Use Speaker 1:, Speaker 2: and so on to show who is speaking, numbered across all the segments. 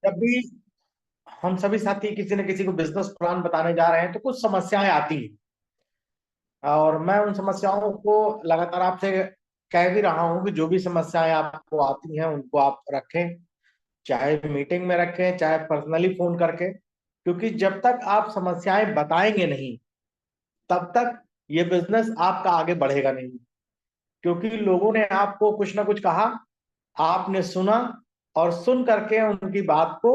Speaker 1: जब भी हम सभी साथी किसी न किसी को बिजनेस प्लान बताने जा रहे हैं तो कुछ समस्याएं आती हैं, और मैं उन समस्याओं को लगातार आपसे कह भी रहा हूं कि जो भी समस्याएं आपको आती हैं उनको आप रखें, चाहे मीटिंग में रखें चाहे पर्सनली फोन करके, क्योंकि जब तक आप समस्याएं बताएंगे नहीं तब तक ये बिजनेस आपका आगे बढ़ेगा नहीं। क्योंकि लोगों ने आपको कुछ ना कुछ कहा, आपने सुना, और सुन करके उनकी बात को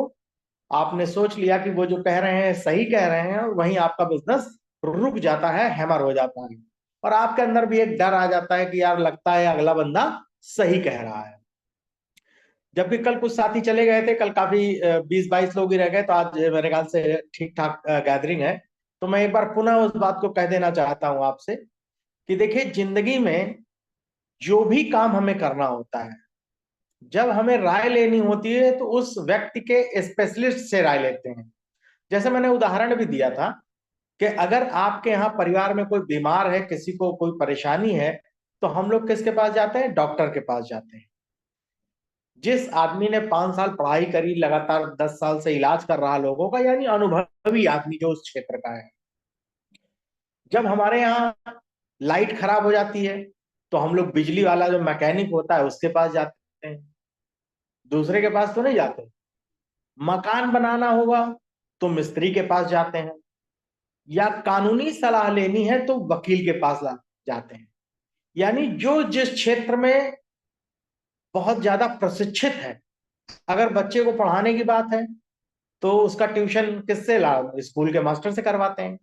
Speaker 1: आपने सोच लिया कि वो जो कह रहे हैं सही कह रहे हैं, और वहीं आपका बिजनेस रुक जाता है, हैमर हो जाता है। और आपके अंदर भी एक डर आ जाता है कि यार लगता है अगला बंदा सही कह रहा है। जबकि कल कुछ साथी चले गए थे, कल काफी 20-22 लोग ही रह गए, तो आज मेरे ख्याल से ठीक ठाक गैदरिंग है। तो मैं एक बार पुनः उस बात को कह देना चाहता हूं आपसे कि देखिए, जिंदगी में जो भी काम हमें करना होता है, जब हमें राय लेनी होती है तो उस व्यक्ति के स्पेशलिस्ट से राय लेते हैं। जैसे मैंने उदाहरण भी दिया था कि अगर आपके यहाँ परिवार में कोई बीमार है, किसी को कोई परेशानी है, तो हम लोग किसके पास जाते हैं? डॉक्टर के पास जाते हैं। जिस आदमी ने 5 साल पढ़ाई करी, लगातार 10 साल से इलाज कर रहा लोगों का, यानी अनुभवी आदमी जो उस क्षेत्र का है। जब हमारे यहाँ लाइट खराब हो जाती है तो हम लोग बिजली वाला जो मैकेनिक होता है उसके पास जाते हैं, दूसरे के पास तो नहीं जाते। मकान बनाना होगा तो मिस्त्री के पास जाते हैं, या कानूनी सलाह लेनी है तो वकील के पास जाते हैं। यानी जो जिस क्षेत्र में बहुत ज्यादा प्रशिक्षित है, अगर बच्चे को पढ़ाने की बात है तो उसका ट्यूशन किससे ला? स्कूल के मास्टर से करवाते हैं।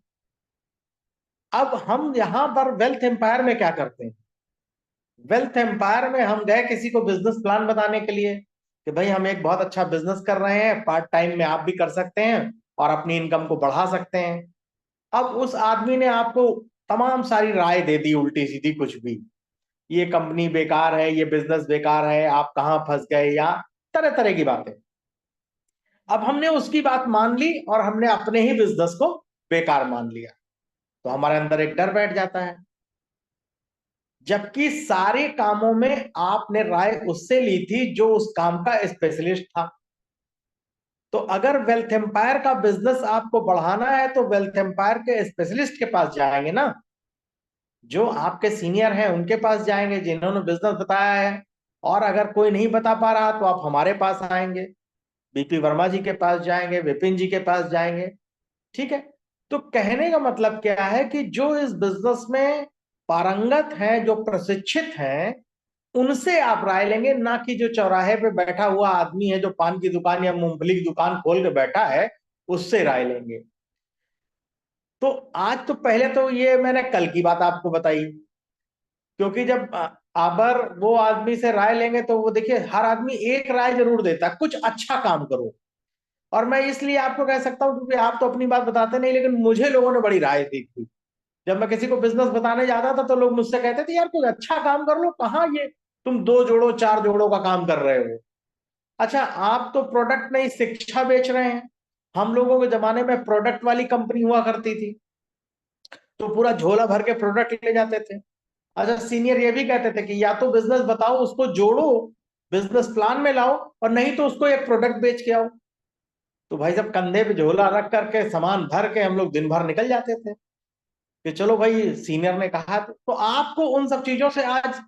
Speaker 1: अब हम यहां पर वेल्थ एम्पायर में क्या करते हैं? वेल्थ एम्पायर में हम गए किसी को बिजनेस प्लान बताने के लिए कि भाई हम एक बहुत अच्छा बिजनेस कर रहे हैं, पार्ट टाइम में आप भी कर सकते हैं और अपनी इनकम को बढ़ा सकते हैं। अब उस आदमी ने आपको तमाम सारी राय दे दी, उल्टी सीधी कुछ भी, ये कंपनी बेकार है, ये बिजनेस बेकार है, आप कहाँ फंस गए, या तरह तरह की बातें। अब हमने उसकी बात मान ली और हमने अपने ही बिजनेस को बेकार मान लिया, तो हमारे अंदर एक डर बैठ जाता है। जबकि सारे कामों में आपने राय उससे ली थी जो उस काम का स्पेशलिस्ट था। तो अगर वेल्थ एम्पायर का बिजनेस आपको बढ़ाना है तो वेल्थ एम्पायर के स्पेशलिस्ट के पास जाएंगे ना, जो आपके सीनियर हैं उनके पास जाएंगे जिन्होंने बिजनेस बताया है। और अगर कोई नहीं बता पा रहा तो आप हमारे पास आएंगे, बीपी वर्मा जी के पास जाएंगे, विपिन जी के पास जाएंगे। ठीक है। तो कहने का मतलब क्या है कि जो इस बिजनेस में पारंगत हैं, जो प्रशिक्षित हैं, उनसे आप राय लेंगे, ना कि जो चौराहे पे बैठा हुआ आदमी है जो पान की दुकान या मूंगफली की दुकान खोल के बैठा है, उससे राय लेंगे। तो आज तो पहले तो ये मैंने कल की बात आपको बताई, क्योंकि जब अगर वो आदमी से राय लेंगे तो वो देखिए हर आदमी एक राय जरूर देता है, कुछ अच्छा काम करो। और मैं इसलिए आपको कह सकता हूं क्योंकि आप तो अपनी बात बताते नहीं, लेकिन मुझे लोगों ने बड़ी राय दी थी। जब मैं किसी को बिजनेस बताने जाता था तो लोग मुझसे कहते थे यार कोई अच्छा काम कर लो, कहाँ ये तुम 2 जोड़ों 4 जोड़ों का काम कर रहे हो। अच्छा, आप तो प्रोडक्ट नहीं शिक्षा बेच रहे हैं। हम लोगों के जमाने में प्रोडक्ट वाली कंपनी हुआ करती थी, तो पूरा झोला भर के प्रोडक्ट ले जाते थे। अच्छा, सीनियर ये भी कहते थे कि या तो बिजनेस बताओ उसको जोड़ो, बिजनेस प्लान में लाओ, और नहीं तो उसको एक प्रोडक्ट बेच के आओ। तो भाई साहब कंधे पे झोला रख करके सामान भर के हम लोग दिन भर निकल जाते थे कि चलो भाई सीनियर ने कहा। तो आपको उन सब चीजों से आज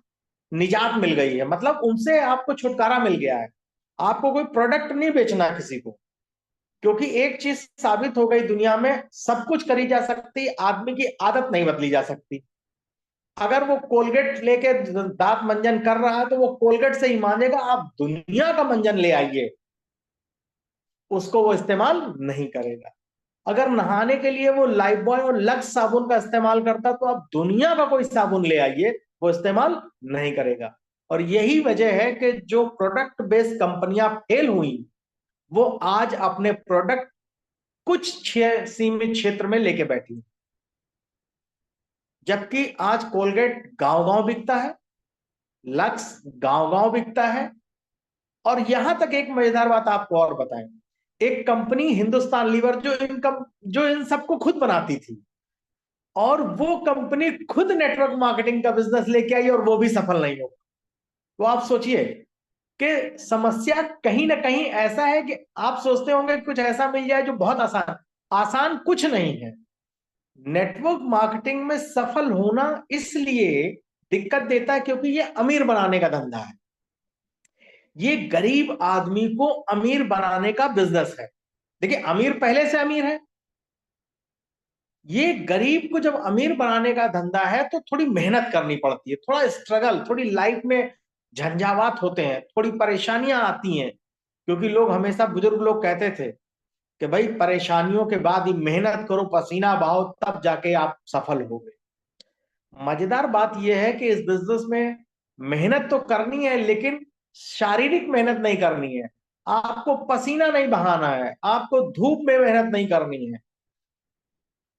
Speaker 1: निजात मिल गई है, मतलब उनसे आपको छुटकारा मिल गया है। आपको कोई प्रोडक्ट नहीं बेचना किसी को, क्योंकि एक चीज साबित हो गई दुनिया में, सब कुछ करी जा सकती, आदमी की आदत नहीं बदली जा सकती। अगर वो कोलगेट लेके दांत मंजन कर रहा है तो वो कोलगेट से ही मांगेगा, आप दुनिया का मंजन ले आइए, उसको वो इस्तेमाल नहीं करेगा। अगर नहाने के लिए वो लाइफ बॉय और लक्स साबुन का इस्तेमाल करता तो आप दुनिया का कोई साबुन ले आइए, वो इस्तेमाल नहीं करेगा। और यही वजह है कि जो प्रोडक्ट बेस्ड कंपनियां फेल हुई, वो आज अपने प्रोडक्ट कुछ सीमित क्षेत्र में लेके बैठी। जबकि आज कोलगेट गांव गांव बिकता है, लक्स गांव गांव बिकता है। और यहां तक एक मजेदार बात आपको और बताएं, एक कंपनी हिंदुस्तान लीवर जो इन सबको खुद बनाती थी, और वो कंपनी खुद नेटवर्क मार्केटिंग का बिजनेस लेके आई और वो भी सफल नहीं हो। तो आप सोचिए, कि समस्या कहीं ना कहीं ऐसा है कि आप सोचते होंगे कि कुछ ऐसा मिल जाए जो बहुत आसान, आसान कुछ नहीं है। नेटवर्क मार्केटिंग में सफल होना इसलिए दिक्कत देता है क्योंकि ये अमीर बनाने का धंधा है। ये गरीब आदमी को अमीर बनाने का बिजनेस है। देखिए, अमीर पहले से अमीर है। ये गरीब को जब अमीर बनाने का धंधा है तो थोड़ी मेहनत करनी पड़ती है, थोड़ा स्ट्रगल, थोड़ी लाइफ में झंझावात होते हैं, थोड़ी परेशानियां आती हैं। क्योंकि लोग हमेशा, बुजुर्ग लोग कहते थे कि भाई परेशानियों के बाद ही मेहनत करो, पसीना बहाओ, तब जाके आप सफल होगे। मजेदार बात यह है कि इस बिजनेस में मेहनत तो करनी है, लेकिन शारीरिक मेहनत नहीं करनी है। आपको पसीना नहीं बहाना है, आपको धूप में मेहनत नहीं करनी है,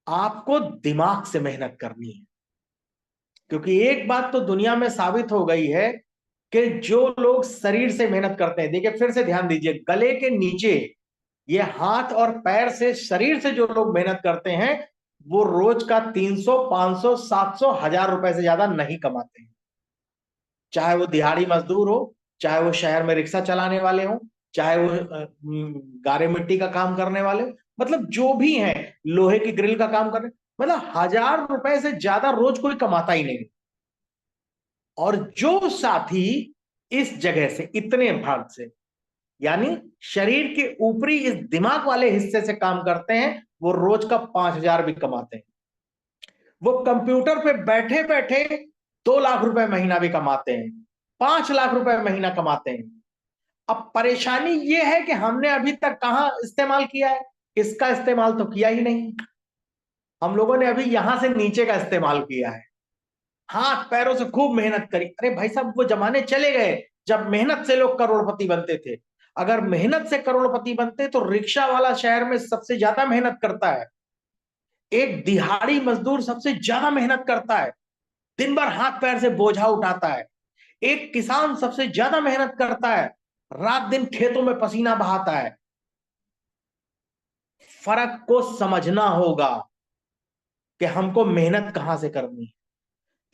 Speaker 1: आपको दिमाग से मेहनत करनी है। क्योंकि एक बात तो दुनिया में साबित हो गई है कि जो लोग शरीर से मेहनत करते हैं, देखिए फिर से ध्यान दीजिए, गले के नीचे, ये हाथ और पैर से, शरीर से जो लोग मेहनत करते हैं, वो रोज का 300, 500, 700, 1000 रुपए से ज्यादा नहीं कमाते हैं। चाहे वो दिहाड़ी मजदूर हो, चाहे वो शहर में रिक्शा चलाने वाले हो, चाहे वो गारे मिट्टी का काम करने वाले हो, मतलब जो भी हैं, लोहे की ग्रिल का काम करने, मतलब 1000 रुपए से ज्यादा रोज कोई कमाता ही नहीं। और जो साथी इस जगह से, इतने भाग से, यानी शरीर के ऊपरी इस दिमाग वाले हिस्से से काम करते हैं, वो रोज का 5000 भी कमाते हैं। वो कंप्यूटर पे बैठे बैठे 2 लाख रुपए महीना भी कमाते हैं, 5 लाख रुपए महीना कमाते हैं। अब परेशानी ये है कि हमने अभी तक कहां इस्तेमाल किया है, इसका इस्तेमाल तो किया ही नहीं। हम लोगों ने अभी यहां से नीचे का इस्तेमाल किया है, हाथ पैरों से खूब मेहनत करी। अरे भाई साहब, वो जमाने चले गए जब मेहनत से लोग करोड़पति बनते थे। अगर मेहनत से करोड़पति बनते तो रिक्शा वाला शहर में सबसे ज्यादा मेहनत करता है, एक दिहाड़ी मजदूर सबसे ज्यादा मेहनत करता है, दिन भर हाथ पैर से बोझा उठाता है, एक किसान सबसे ज्यादा मेहनत करता है, रात दिन खेतों में पसीना बहाता है। फर्क को समझना होगा कि हमको मेहनत कहां से करनी है।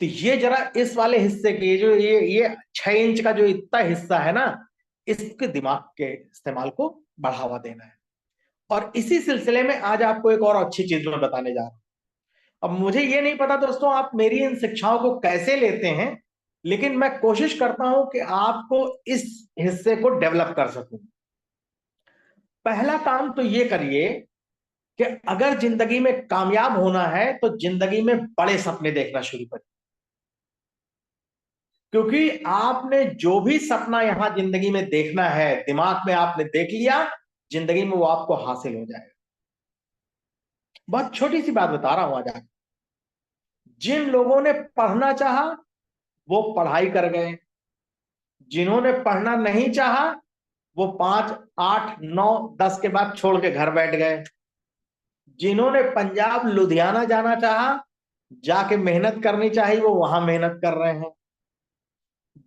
Speaker 1: तो ये जरा इस वाले हिस्से के, ये जो ये 6 इंच का जो इतना हिस्सा है ना, इसके दिमाग के इस्तेमाल को बढ़ावा देना है। और इसी सिलसिले में आज आपको एक और अच्छी चीज मैं बताने जा रहा हूं। अब मुझे ये नहीं पता दोस्तों आप मेरी इन शिक्षाओं को कैसे लेते हैं, लेकिन मैं कोशिश करता हूं कि आपको इस हिस्से को डेवलप कर सकूं। पहला काम तो ये करिए कि अगर जिंदगी में कामयाब होना है तो जिंदगी में बड़े सपने देखना शुरू करिए। क्योंकि आपने जो भी सपना यहां जिंदगी में देखना है, दिमाग में आपने देख लिया, जिंदगी में वो आपको हासिल हो जाएगा। बहुत छोटी सी बात बता रहा हूं आज आप। जिन लोगों ने पढ़ना चाहा वो पढ़ाई कर गए, जिन्होंने पढ़ना नहीं चाहा वो 5, 8, 9, 10 के बाद छोड़ के घर बैठ गए। जिन्होंने पंजाब लुधियाना जाना चाहा, जाके मेहनत करनी चाहिए, वो वहां मेहनत कर रहे हैं।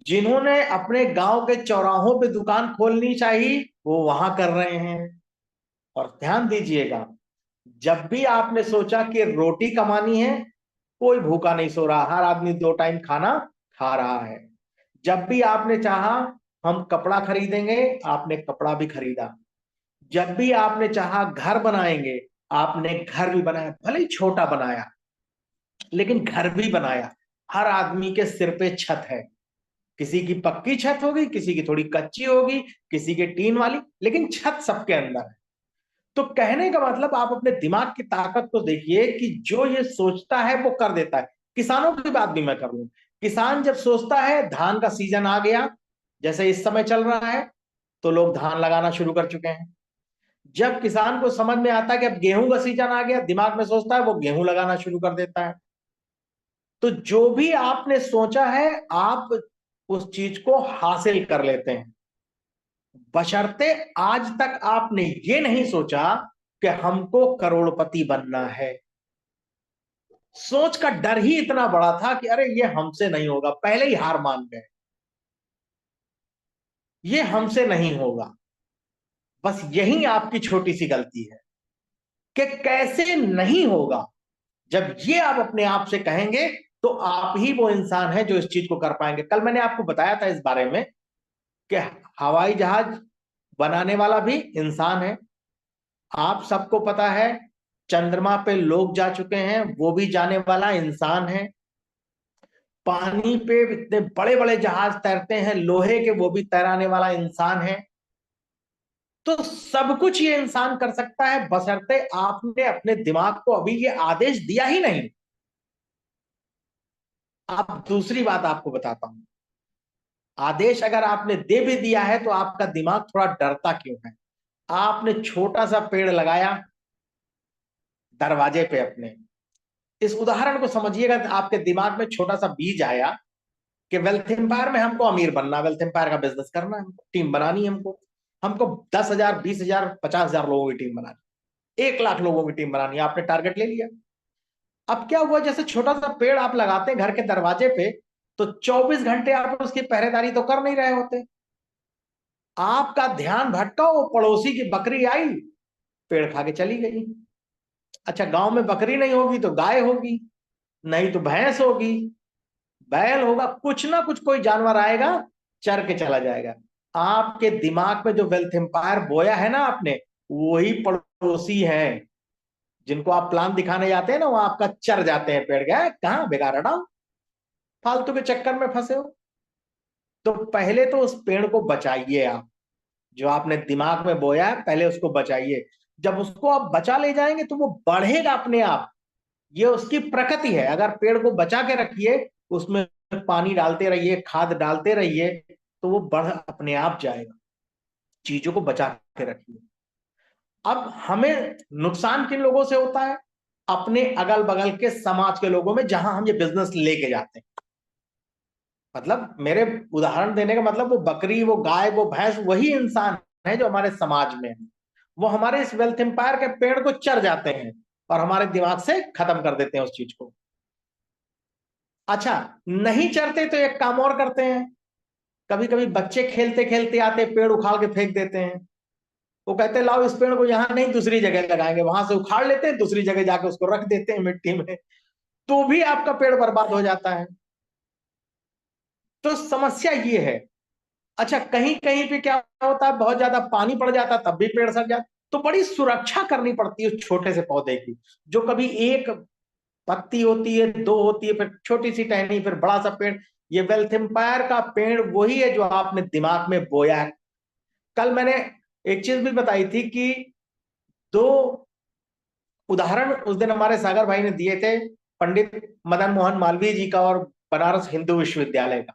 Speaker 1: जिन्होंने अपने गांव के चौराहों पे दुकान खोलनी चाहिए, वो वहां कर रहे हैं। और ध्यान दीजिएगा, जब भी आपने सोचा कि रोटी कमानी है, कोई भूखा नहीं सो रहा, हर आदमी 2 टाइम खाना खा रहा है। जब भी आपने चाहा हम कपड़ा खरीदेंगे, आपने कपड़ा भी खरीदा। जब भी आपने चाहा घर बनाएंगे, आपने घर भी बनाया, भले ही छोटा बनाया, लेकिन घर भी बनाया। हर आदमी के सिर पे छत है, किसी की पक्की छत होगी, किसी की थोड़ी कच्ची होगी, किसी के टीन वाली, लेकिन छत सबके अंदर है। तो कहने का मतलब, आप अपने दिमाग की ताकत को देखिए कि जो ये सोचता है वो कर देता है। किसानों की बात भी मैं कर लूं, किसान जब सोचता है धान का सीजन आ गया, जैसे इस समय चल रहा है, तो लोग धान लगाना शुरू कर चुके हैं। जब किसान को समझ में आता है कि अब गेहूं का सीजन आ गया, दिमाग में सोचता है, वो गेहूं लगाना शुरू कर देता है। तो जो भी आपने सोचा है, आप उस चीज को हासिल कर लेते हैं, बशर्ते आज तक आपने ये नहीं सोचा कि हमको करोड़पति बनना है। सोच का डर ही इतना बड़ा था कि अरे ये हमसे नहीं होगा, पहले ही हार मान गए, ये हमसे नहीं होगा। बस यही आपकी छोटी सी गलती है कि कैसे नहीं होगा। जब ये आप अपने आप से कहेंगे, तो आप ही वो इंसान है जो इस चीज को कर पाएंगे। कल मैंने आपको बताया था इस बारे में कि हवाई जहाज बनाने वाला भी इंसान है। आप सबको पता है चंद्रमा पे लोग जा चुके हैं, वो भी जाने वाला इंसान है। पानी पे इतने बड़े बड़े जहाज तैरते हैं लोहे के, वो भी तैराने वाला इंसान है। तो सब कुछ ये इंसान कर सकता है, बशर्ते आपने अपने दिमाग को अभी ये आदेश दिया ही नहीं। अब दूसरी बात आपको बताता हूं, आदेश अगर आपने दे भी दिया है तो आपका दिमाग थोड़ा डरता क्यों है? आपने छोटा सा पेड़ लगाया दरवाजे पे अपने, इस उदाहरण को समझिएगा। आपके दिमाग में छोटा सा बीज आया कि वेल्थ एम्पायर में हमको अमीर बनना, वेल्थ एम्पायर का बिजनेस करना है, हमको टीम बनानी है, हमको हमको 10,000 20,000 50,000 लोगों की टीम बनानी, 1 लाख लोगों की टीम बनानी है। आपने टारगेट ले लिया। अब क्या हुआ, जैसे छोटा सा पेड़ आप लगाते हैं घर के दरवाजे पे, तो 24 घंटे आप उसकी पहरेदारी तो कर नहीं रहे होते। आपका ध्यान भटका, वो पड़ोसी की बकरी आई, पेड़ खा के चली गई। अच्छा, गांव में बकरी नहीं होगी तो गाय होगी, नहीं तो भैंस होगी, बैल होगा, कुछ ना कुछ कोई जानवर आएगा, चर के चला जाएगा। आपके दिमाग में जो वेल्थ एम्पायर बोया है ना आपने, वही पड़ोसी है जिनको आप प्लान दिखाने जाते हैं ना, वो आपका चर जाते हैं। पेड़ गया कहाँ, बेकार हटाओ, फालतू के चक्कर में फंसे हो। तो पहले तो उस पेड़ को बचाइए आप, जो आपने दिमाग में बोया है पहले उसको बचाइए। जब उसको आप बचा ले जाएंगे तो वो बढ़ेगा अपने आप, ये उसकी प्रकृति है। अगर पेड़ को बचा के रखिए, उसमें पानी डालते रहिए, खाद डालते रहिए, तो वो बढ़ अपने आप जाएगा। चीजों को बचा के रखिए। अब हमें नुकसान किन लोगों से होता है? अपने अगल बगल के समाज के लोगों में, जहां हम ये बिजनेस लेके जाते हैं। मतलब मेरे उदाहरण देने का मतलब, वो बकरी, वो गाय, वो भैंस वही इंसान है जो हमारे समाज में है। वो हमारे इस वेल्थ एम्पायर के पेड़ को चर जाते हैं और हमारे दिमाग से खत्म कर देते हैं उस चीज को। अच्छा, नहीं चरते तो एक काम और करते हैं। कभी कभी बच्चे खेलते खेलते आते पेड़ उखाड़ के फेंक देते हैं। वो कहते हैं लाओ इस पेड़ को यहां नहीं दूसरी जगह लगाएंगे, वहां से उखाड़ लेते हैं, दूसरी जगह जाके उसको रख देते हैं मिट्टी में। तो भी आपका पेड़ बर्बाद हो जाता है। तो समस्या ये है। अच्छा, कहीं कहीं पे क्या होता है, बहुत ज्यादा पानी पड़ जाता है तब भी पेड़ सड़ जाता है। तो बड़ी सुरक्षा करनी पड़ती है उस छोटे से पौधे की, जो कभी एक पत्ती होती है, दो होती है, फिर छोटी सी टहनी, फिर बड़ा सा पेड़। ये वेल्थ एम्पायर का पेड़ वही है जो आपने दिमाग में बोया है। कल मैंने एक चीज भी बताई थी कि दो उदाहरण उस दिन हमारे सागर भाई ने दिए थे, पंडित मदन मोहन मालवीय जी का और बनारस हिंदू विश्वविद्यालय का।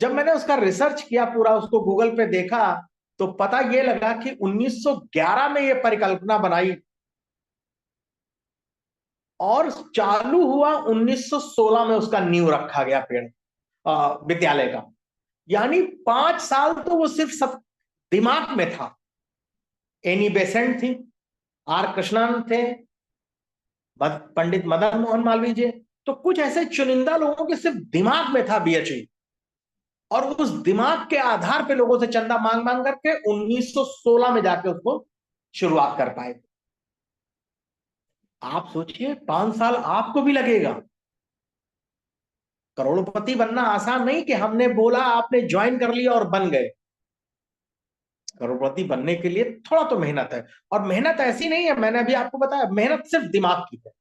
Speaker 1: जब मैंने उसका रिसर्च किया, पूरा उसको गूगल पे देखा, तो पता यह लगा कि 1911 में यह परिकल्पना बनाई और चालू हुआ 1916 में, उसका नींव रखा गया पेड़ विद्यालय का। यानी 5 साल तो वो सिर्फ सब दिमाग में था। एनी बेसेंट थी, आर कृष्णन थे, पंडित मदन मोहन मालवीय जी। तो कुछ ऐसे चुनिंदा लोगों के सिर्फ दिमाग में था बीएचई, और उस दिमाग के आधार पे लोगों से चंदा मांग मांग करके 1916 में जाके उसको शुरुआत कर पाए। आप सोचिए 5 साल आपको भी लगेगा। करोड़पति बनना आसान नहीं कि हमने बोला आपने ज्वाइन कर लिया और बन गए। करोड़पति बनने के लिए थोड़ा तो मेहनत है, और मेहनत ऐसी नहीं है, मैंने अभी आपको बताया, मेहनत सिर्फ दिमाग की है।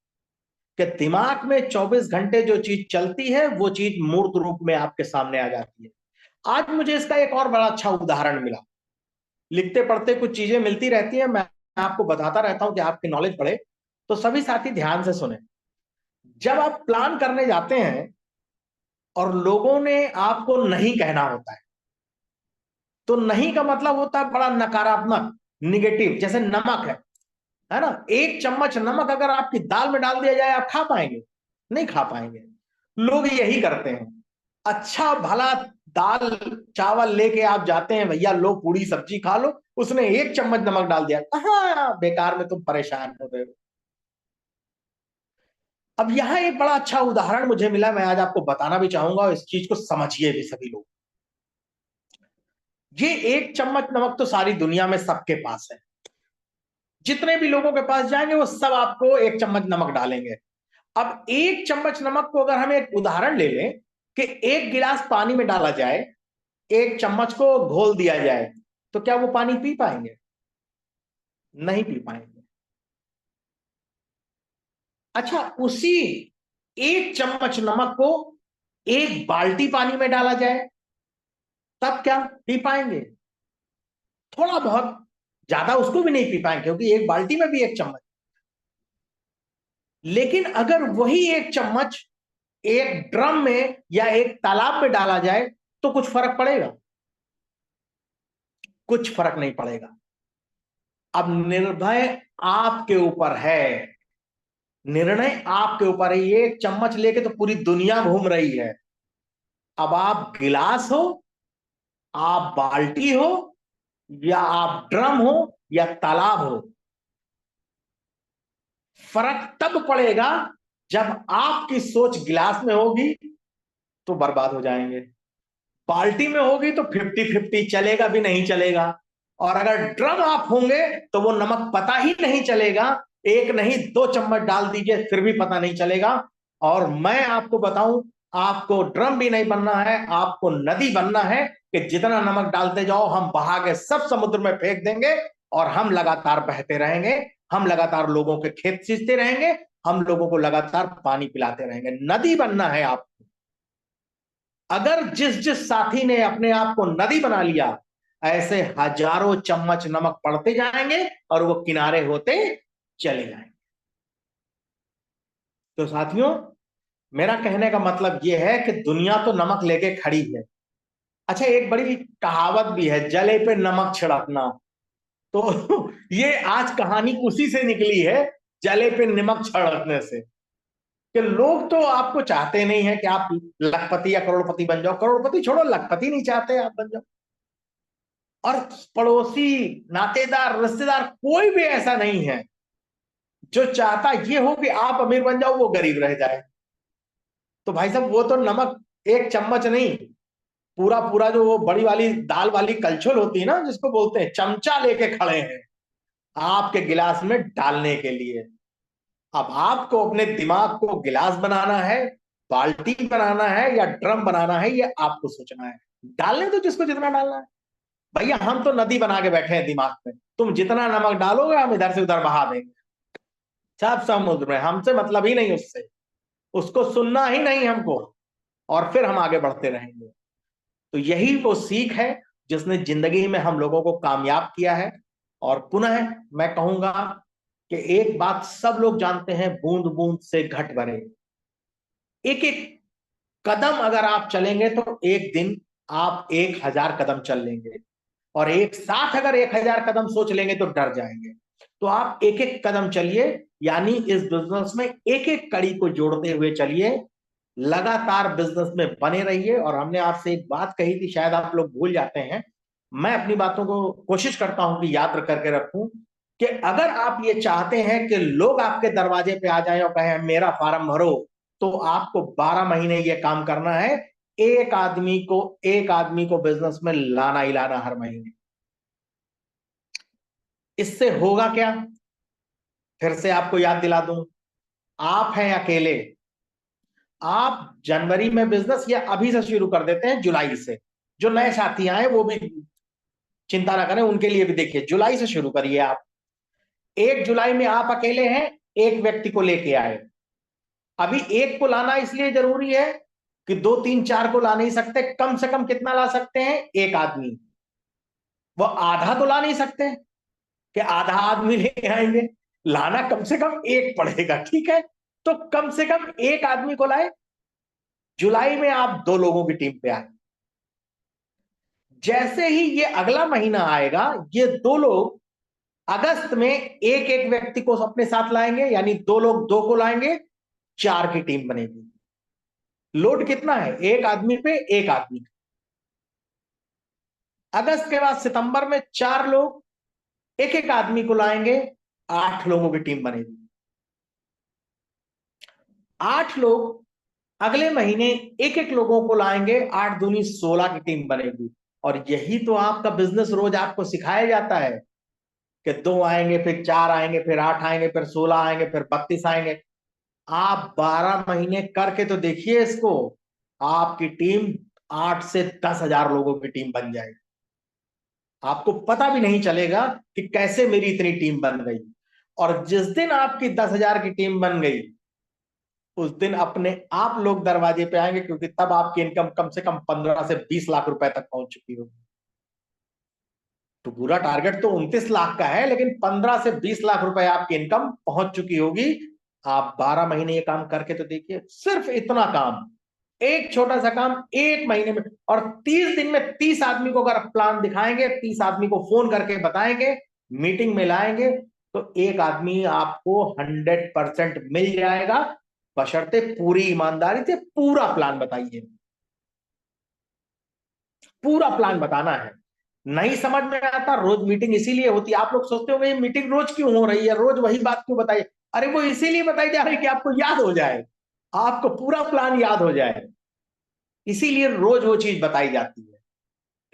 Speaker 1: कि दिमाग में 24 घंटे जो चीज चलती है वो चीज मूर्त रूप में आपके सामने आ जाती है। आज मुझे इसका एक और बड़ा अच्छा उदाहरण मिला। लिखते पढ़ते कुछ चीजें मिलती रहती हैं, मैं आपको बताता रहता हूं कि आपकी नॉलेज बढ़े। तो सभी साथी ध्यान से सुने। जब आप प्लान करने जाते हैं और लोगों ने आपको नहीं कहना होता है, तो नहीं का मतलब होता है बड़ा नकारात्मक, निगेटिव। जैसे नमक है ना, 1 चम्मच नमक अगर आपकी दाल में डाल दिया जाए, आप खा पाएंगे? नहीं खा पाएंगे। लोग यही करते हैं। अच्छा भला दाल चावल लेके आप जाते हैं, भैया लो पूरी सब्जी खा लो, उसने 1 चम्मच नमक डाल दिया, हाँ बेकार में तुम परेशान हो रहे हो। अब यहां एक बड़ा अच्छा उदाहरण मुझे मिला, मैं आज आपको बताना भी चाहूंगा, और इस चीज को समझिए भी सभी लोग। ये 1 चम्मच नमक तो सारी दुनिया में सबके पास है। जितने भी लोगों के पास जाएंगे वो सब आपको 1 चम्मच नमक डालेंगे। अब 1 चम्मच नमक को अगर हम एक उदाहरण ले लें कि 1 गिलास पानी में डाला जाए, एक चम्मच को घोल दिया जाए, तो क्या वो पानी पी पाएंगे? नहीं पी पाएंगे। अच्छा, उसी एक चम्मच नमक को एक बाल्टी पानी में डाला जाए, तब क्या पी पाएंगे? थोड़ा बहुत, ज्यादा उसको भी नहीं पी पाएंगे, क्योंकि एक बाल्टी में भी एक चम्मच। लेकिन अगर वही एक चम्मच एक ड्रम में या एक तालाब में डाला जाए, तो कुछ फर्क पड़ेगा? कुछ फर्क नहीं पड़ेगा। अब निर्भय आपके ऊपर है, निर्णय आपके ऊपर है। ये एक चम्मच लेके तो पूरी दुनिया घूम रही है। अब आप गिलास हो, आप बाल्टी हो, या आप ड्रम हो, या तालाब हो, फर्क तब पड़ेगा जब आपकी सोच गिलास में होगी तो बर्बाद हो जाएंगे, पार्टी में होगी तो 50-50, चलेगा भी नहीं चलेगा। और अगर ड्रम आप होंगे तो वो नमक पता ही नहीं चलेगा, एक नहीं 2 चम्मच डाल दीजिए फिर भी पता नहीं चलेगा। और मैं आपको बताऊं, आपको ड्रम भी नहीं बनना है, आपको नदी बनना है कि जितना नमक डालते जाओ हम बहा के सब समुद्र में फेंक देंगे, और हम लगातार बहते रहेंगे, हम लगातार लोगों के खेत सींचते रहेंगे, हम लोगों को लगातार पानी पिलाते रहेंगे। नदी बनना है आप। अगर जिस जिस साथी ने अपने आप को नदी बना लिया, ऐसे हजारों चम्मच नमक पड़ते जाएंगे और वो किनारे होते चले जाएंगे। तो साथियों, मेरा कहने का मतलब यह है कि दुनिया तो नमक लेके खड़ी है। अच्छा, एक बड़ी कहावत भी है, जले पे नमक छिड़कना। तो ये आज कहानी उसी से निकली है, जले पे नमक छिड़कने से। कि लोग तो आपको चाहते नहीं है कि आप लखपति या करोड़पति बन जाओ, करोड़पति छोड़ो, लखपति नहीं चाहते आप बन जाओ। और पड़ोसी, नातेदार, रिश्तेदार, कोई भी ऐसा नहीं है जो चाहता ये हो कि आप अमीर बन जाओ, वो गरीब रह जाए। तो भाई साहब, वो तो नमक एक चम्मच नहीं, पूरा पूरा जो वो बड़ी वाली दाल वाली कलछुल होती है ना, जिसको बोलते हैं, चमचा लेके खड़े हैं आपके गिलास में डालने के लिए। अब आपको अपने दिमाग को गिलास बनाना है, बाल्टी बनाना है, या ड्रम बनाना है, ये आपको सोचना है। डालने तो जिसको जितना डालना है। भैया, हम तो नदी बना के बैठे हैं दिमाग में, तुम जितना नमक डालोगे हम इधर से उधर बहा देंगे, सब समुद्र में, हमसे मतलब ही नहीं उससे, उसको सुनना ही नहीं हमको, और फिर हम आगे बढ़ते रहेंगे। तो यही वो सीख है जिसने जिंदगी में हम लोगों को कामयाब किया है। और पुनः मैं कहूंगा कि एक बात सब लोग जानते हैं, बूंद बूंद से घट भरे। एक एक कदम अगर आप चलेंगे तो एक दिन आप 1,000 कदम चल लेंगे, और एक साथ अगर 1,000 कदम सोच लेंगे तो डर जाएंगे। तो आप एक एक कदम चलिए, यानी इस बिजनेस में एक एक कड़ी को जोड़ते हुए चलिए, लगातार बिजनेस में बने रहिए। और हमने आपसे एक बात कही थी, शायद आप लोग भूल जाते हैं, मैं अपनी बातों को कोशिश करता हूं कि याद करके रखूं, कि अगर आप ये चाहते हैं कि लोग आपके दरवाजे पे आ जाएं और कहें मेरा फार्म भरो, तो आपको 12 महीने ये काम करना है। एक आदमी को बिजनेस में लाना ही लाना हर महीने। इससे होगा क्या, फिर से आपको याद दिला दूं, आप हैं अकेले। आप जनवरी में बिजनेस, या अभी से शुरू कर देते हैं जुलाई से, जो नए साथी आए वो भी चिंता ना करें, उनके लिए भी देखिए, जुलाई से शुरू करिए आप। 1 जुलाई में आप अकेले हैं, एक व्यक्ति को लेके आए। अभी एक को लाना इसलिए जरूरी है कि 2 3 4 को ला नहीं सकते, कम से कम कितना ला सकते हैं, एक आदमी। वो आधा तो ला नहीं सकते कि आधा आदमी लेके आएंगे, लाना कम से कम एक पड़ेगा, ठीक है? तो कम से कम एक आदमी को लाए। जुलाई में आप 2 लोगों की टीम पे आए। जैसे ही ये अगला महीना आएगा, ये 2 लोग अगस्त में एक एक व्यक्ति को अपने साथ लाएंगे, यानी 2 लोग 2 को लाएंगे, 4 की टीम बनेगी। लोड कितना है, एक आदमी पे एक आदमी। अगस्त के बाद सितंबर में 4 लोग एक एक आदमी को लाएंगे, 8 लोगों की टीम बनेगी। 8 लोग अगले महीने एक एक लोगों को लाएंगे, 8 दूनी 16 की टीम बनेगी। और यही तो आपका बिजनेस रोज आपको सिखाया जाता है, कि 2 आएंगे, फिर 4 आएंगे, फिर 8 आएंगे, फिर 16 आएंगे, फिर 32 आएंगे। आप 12 महीने करके तो देखिए इसको, आपकी टीम 8 से 10 हजार लोगों की टीम बन जाएगी। आपको पता भी नहीं चलेगा कि कैसे मेरी इतनी टीम बन गई। और जिस दिन आपकी 10 हजार की टीम बन गई, उस दिन अपने आप लोग दरवाजे पे आएंगे, क्योंकि तब आपकी इनकम कम से कम 15 से 20 लाख रुपए तक पहुंच चुकी होगी। तो पूरा टारगेट तो 29 लाख का है, लेकिन 15 से 20 लाख रुपए आपकी इनकम पहुंच चुकी होगी। आप 12 महीने ये काम करके तो देखिए, सिर्फ इतना काम, एक छोटा सा काम 1 महीने में, और 30 दिन में 30 आदमी को अगर प्लान दिखाएंगे, 30 आदमी को फोन करके बताएंगे, मीटिंग में लाएंगे, तो एक आदमी आपको 100% मिल जाएगा, बशर्ते पूरी ईमानदारी से पूरा प्लान बताइए। पूरा प्लान बताना है। नहीं समझ में आता, रोज मीटिंग इसीलिए होती है। आप लोग सोचते हो ये मीटिंग रोज क्यों हो रही है, रोज वही बात क्यों बताइए? अरे वो इसीलिए बताई जा रही है कि आपको याद हो जाए, आपको पूरा प्लान याद हो जाए। इसीलिए रोज वो चीज बताई जाती है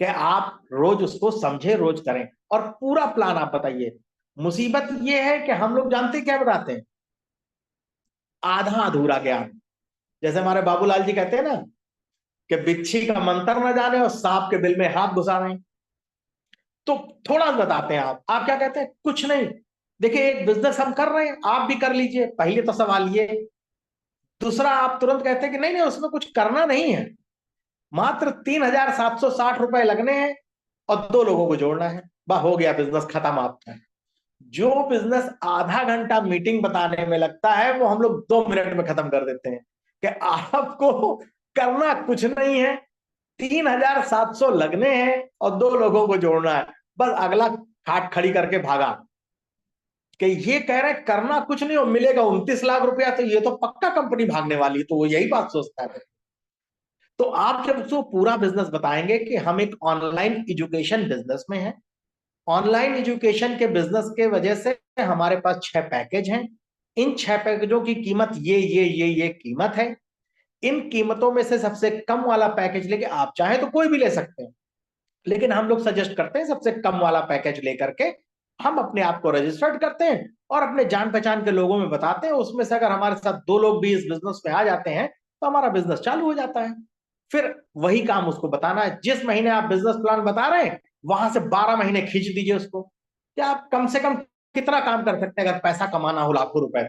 Speaker 1: कि आप रोज उसको समझे, रोज करें, और पूरा प्लान आप बताइए। मुसीबत ये है कि हम लोग जानते क्या बताते हैं? आधा अधूरा ज्ञान। जैसे हमारे बाबूलाल जी कहते हैं ना कि बिच्छी का मंत्र न जाने और सांप के बिल में हाथ घुसा रहे हैं। तो थोड़ा बताते हैं। आप क्या कहते हैं? कुछ नहीं। देखिए, एक बिजनेस हम कर रहे हैं, आप भी कर लीजिए, पहले तो सवाल ये। दूसरा, आप तुरंत कहते हैं कि नहीं नहीं, उसमें कुछ करना नहीं है, मात्र 3,760 रुपए लगने हैं और 2 लोगों को जोड़ना है, बस हो गया, बिजनेस खत्म आपका। जो बिजनेस आधा घंटा मीटिंग बताने में लगता है, वो हम लोग 2 मिनट में खत्म कर देते हैं कि आपको करना कुछ नहीं है, 3,700 लगने हैं और 2 लोगों को जोड़ना है, बस अगला खाट खड़ी करके भागा। कि ये कह रहे हैं करना कुछ नहीं और मिलेगा 29 लाख रुपया, तो ये तो पक्का कंपनी भागने वाली है, तो वो यही बात सोचता है। तो आप जब उसको पूरा बिजनेस बताएंगे कि हम एक ऑनलाइन एजुकेशन बिजनेस में हैं, ऑनलाइन एजुकेशन के बिजनेस के वजह से हमारे पास 6 पैकेज हैं, इन 6 पैकेजों की कीमत ये कीमत है। इन कीमतों में से सबसे कम वाला पैकेज लेके आप चाहे तो कोई भी ले सकते हैं, लेकिन हम लोग सजेस्ट करते हैं सबसे कम वाला पैकेज लेकर के हम अपने आप को रजिस्टर्ड करते हैं और अपने जान पहचान के लोगों में बताते हैं। उसमें से अगर हमारे साथ 2 लोग भी इस बिजनेस में आ जाते हैं, तो हमारा बिजनेस चालू हो जाता है। फिर वही काम उसको बताना है, जिस महीने आप बिजनेस प्लान बता रहे हैं, वहां से 12 महीने खींच दीजिए उसको, क्या आप कम से कम कितना काम कर सकते हैं अगर पैसा कमाना हो लाखों रुपए।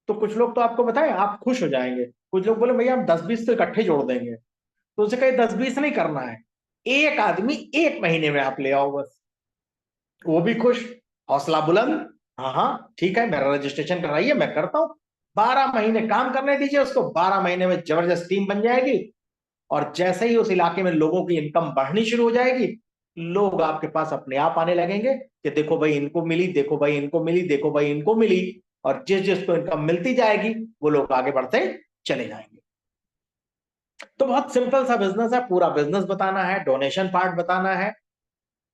Speaker 1: तो कुछ लोग तो आपको बताएं, आप खुश हो जाएंगे। कुछ लोग बोले भैया हम 10-20 तो इकट्ठे जोड़ देंगे, तो उसे कहे 10-20 नहीं करना है, एक आदमी 1 महीने में आप ले आओ बस, वो भी खुश, हौसला बुलंद। हाँ हाँ ठीक है, मेरा रजिस्ट्रेशन कराइए, मैं करता हूँ। 12 महीने काम करने दीजिए उसको, 12 महीने में जबरदस्त टीम बन जाएगी। और जैसे ही उस इलाके में लोगों की इनकम बढ़नी शुरू हो जाएगी, लोग आपके पास अपने आप आने लगेंगे कि देखो भाई इनको मिली, देखो भाई इनको मिली, देखो भाई इनको मिली। और जिस जिसको इनकम मिलती जाएगी, वो लोग आगे बढ़ते चले जाएंगे। तो बहुत सिंपल सा बिजनेस है, पूरा बिजनेस बताना है, डोनेशन पार्ट बताना है,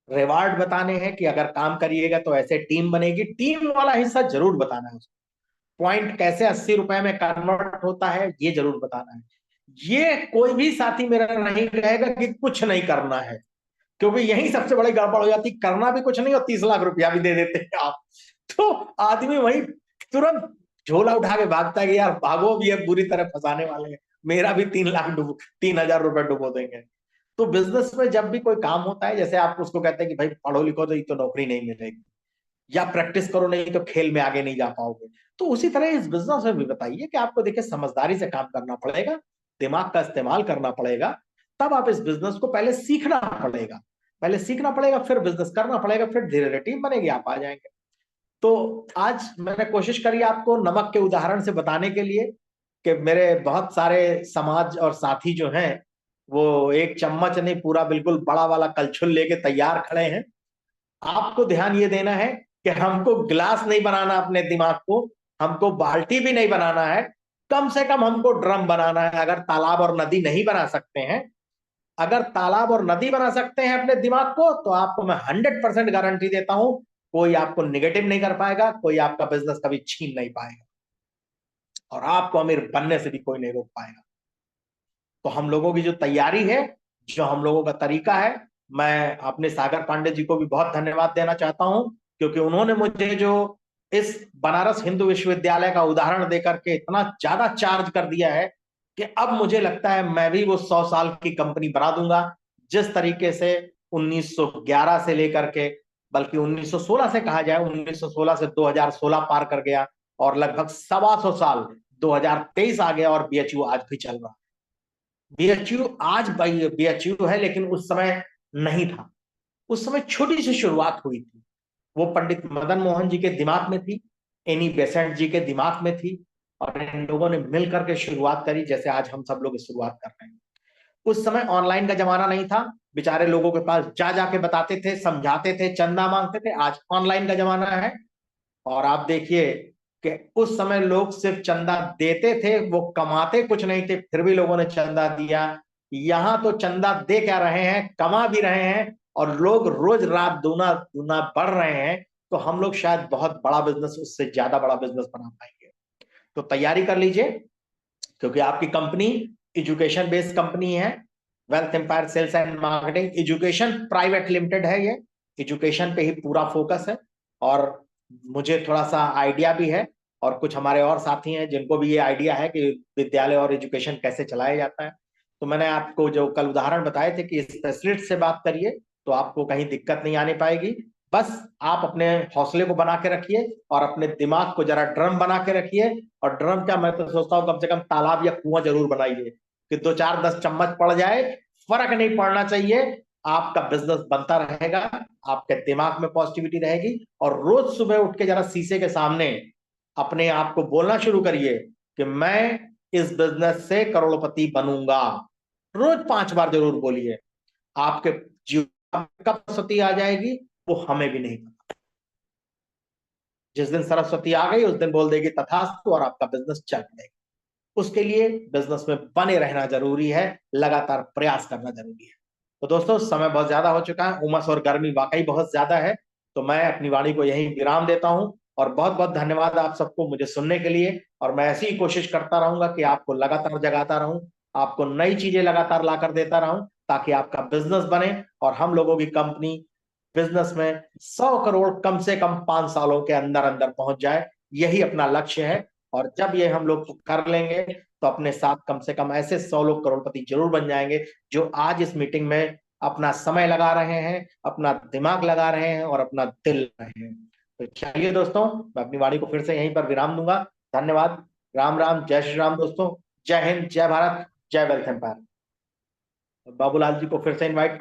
Speaker 1: रिवार्ड बताने हैं कि अगर काम करिएगा तो ऐसे टीम बनेगी, टीम वाला हिस्सा जरूर बताना है। पॉइंट कैसे 80 रुपए में कन्वर्ट होता है, ये जरूर बताना है। ये कोई भी साथी मेरा नहीं कहेगा कि कुछ नहीं करना है, क्योंकि यही सबसे बड़ी गड़बड़ हो जाती, करना भी कुछ नहीं और 30 लाख रुपया भी दे देते हैं आप। तो आदमी वही तुरंत झोला उठा के भागता है कि यार भागो भी, अब बुरी तरह फंसाने वाले हैं, मेरा भी 3 लाख डूब, 3,000 रुपए डुबो देंगे। तो बिजनेस में जब भी कोई काम होता है, जैसे आप उसको कहते हैं कि भाई पढ़ो लिखो तो ये तो नौकरी नहीं मिलेगी, या प्रैक्टिस करो नहीं तो खेल में आगे नहीं जा पाओगे, तो उसी तरह इस बिजनेस में भी बताइए कि आपको देखिए समझदारी से काम करना पड़ेगा, दिमाग का इस्तेमाल करना पड़ेगा, तब आप इस बिजनेस को पहले सीखना पड़ेगा, पहले सीखना पड़ेगा, फिर बिजनेस करना पड़ेगा, फिर धीरे धीरे टीम बनेगी, आप आ जाएंगे। तो आज मैंने कोशिश करी आपको नमक के उदाहरण से बताने के लिए कि मेरे बहुत सारे समाज और साथी जो हैं, वो एक चम्मच नहीं, पूरा बिल्कुल बड़ा वाला कलछुल लेके तैयार खड़े हैं। आपको ध्यान ये देना है कि हमको गिलास नहीं बनाना अपने दिमाग को, हमको बाल्टी भी नहीं बनाना है, कम से कम हमको ड्रम बनाना है। अगर तालाब और नदी नहीं बना सकते हैं, अगर तालाब और नदी बना सकते हैं अपने दिमाग को, तो आपको मैं 100% गारंटी देता हूं, कोई आपको निगेटिव नहीं कर पाएगा, कोई आपका बिजनेस कभी छीन नहीं पाएगा, और आपको अमीर बनने से भी कोई नहीं रोक पाएगा। तो हम लोगों की जो तैयारी है, जो हम लोगों का तरीका है, मैं अपने सागर पांडे जी को भी बहुत धन्यवाद देना चाहता हूं, क्योंकि उन्होंने मुझे जो इस बनारस हिंदू विश्वविद्यालय का उदाहरण देकर के इतना ज्यादा चार्ज कर दिया है कि अब मुझे लगता है मैं भी वो 100 साल की कंपनी बना दूंगा, जिस तरीके से 1911 से लेकर के, बल्कि 1916 से कहा जाए, 1916 से 2016 पार कर गया और लगभग 125 साल 2023 आ गया और बीएचयू आज भी चल रहा है। बीएचयू आज बीएचयू है, लेकिन उस समय नहीं था। उस समय छोटी सी शुरुआत हुई थी। वो पंडित मदन मोहन जी के दिमाग में थी, एनी बेसेंट जी के दिमाग में थी, और इन लोगों ने मिलकर के शुरुआत करी, जैसे आज हम सब लोग शुरुआत कर रहे हैं। उस समय ऑनलाइन का जमाना नहीं था, बेचारे लोगों के पास जा जाके बताते थे, समझाते थे, चंदा मांगते थे। आज ऑनलाइन का जमाना है, और आप देखिए कि उस समय लोग सिर्फ चंदा देते थे, वो कमाते कुछ नहीं थे, फिर भी लोगों ने चंदा दिया। यहां तो चंदा दे क्या रहे हैं, कमा भी रहे हैं, और लोग रोज रात दूना दूना बढ़ रहे हैं। तो हम लोग शायद बहुत बड़ा बिजनेस, उससे ज्यादा बड़ा बिजनेस बना पाएंगे। तो तैयारी कर लीजिए, क्योंकि आपकी कंपनी एजुकेशन बेस्ड कंपनी है। Wealth empire sales and marketing education private limited है ये। एजुकेशन पे ही पूरा फोकस है, और मुझे थोड़ा सा आइडिया भी है, और कुछ हमारे और साथी हैं जिनको भी ये आइडिया है कि विद्यालय और एजुकेशन कैसे चलाया जाता है। तो मैंने आपको जो कल उदाहरण बताए थे कि स्पेशलिस्ट से बात करिए, तो आपको कहीं दिक्कत नहीं आने पाएगी। बस आप अपने हौसले को बना के रखिए, और अपने दिमाग को जरा ड्रम बना के रखिए। और ड्रम क्या, मैं तो सोचता हूँ कम से कम तालाब या कुआं जरूर बनाइए, कि 2 4 10 चम्मच पड़ जाए, फर्क नहीं पड़ना चाहिए। आपका बिजनेस बनता रहेगा, आपके दिमाग में पॉजिटिविटी रहेगी, और रोज सुबह उठ के जरा शीशे के सामने अपने आप को बोलना शुरू करिए कि मैं इस बिजनेस से करोड़पति बनूंगा। रोज 5 बार जरूर बोलिए। आपके जीवन में कब सरस्वती आ जाएगी, वो हमें भी नहीं पता। जिस दिन सरस्वती आ गई, उस दिन बोल देगी तथास्तु, और आपका बिजनेस चल पड़ेगा। उसके लिए बिजनेस में बने रहना जरूरी है, लगातार प्रयास करना जरूरी है। तो दोस्तों, समय बहुत ज्यादा हो चुका है, उमस और गर्मी वाकई बहुत ज्यादा है। तो मैं अपनी वाणी को यहीं विराम देता हूं, और बहुत बहुत धन्यवाद आप सबको मुझे सुनने के लिए। और मैं ऐसी ही कोशिश करता रहूंगा कि आपको लगातार जगाता रहूं, आपको नई चीजें लगातार लाकर देता रहूं, ताकि आपका बिजनेस बने और हम लोगों की कंपनी बिजनेस में 100 करोड़ कम से कम 5 सालों के अंदर अंदर पहुंच जाए। यही अपना लक्ष्य है। और जब ये हम लोग कर लेंगे, तो अपने साथ कम से कम ऐसे 100 लोग करोड़पति जरूर बन जाएंगे, जो आज इस मीटिंग में अपना समय लगा रहे हैं, अपना दिमाग लगा रहे हैं, और अपना दिल लगा रहे हैं। तो चलिए दोस्तों, मैं अपनी वाणी को फिर से यहीं पर विराम दूंगा। धन्यवाद। राम राम, जय श्री राम दोस्तों। जय हिंद, जय भारत, जय वेल्थ एम्पायर। बाबूलाल जी को फिर से इन्वाइट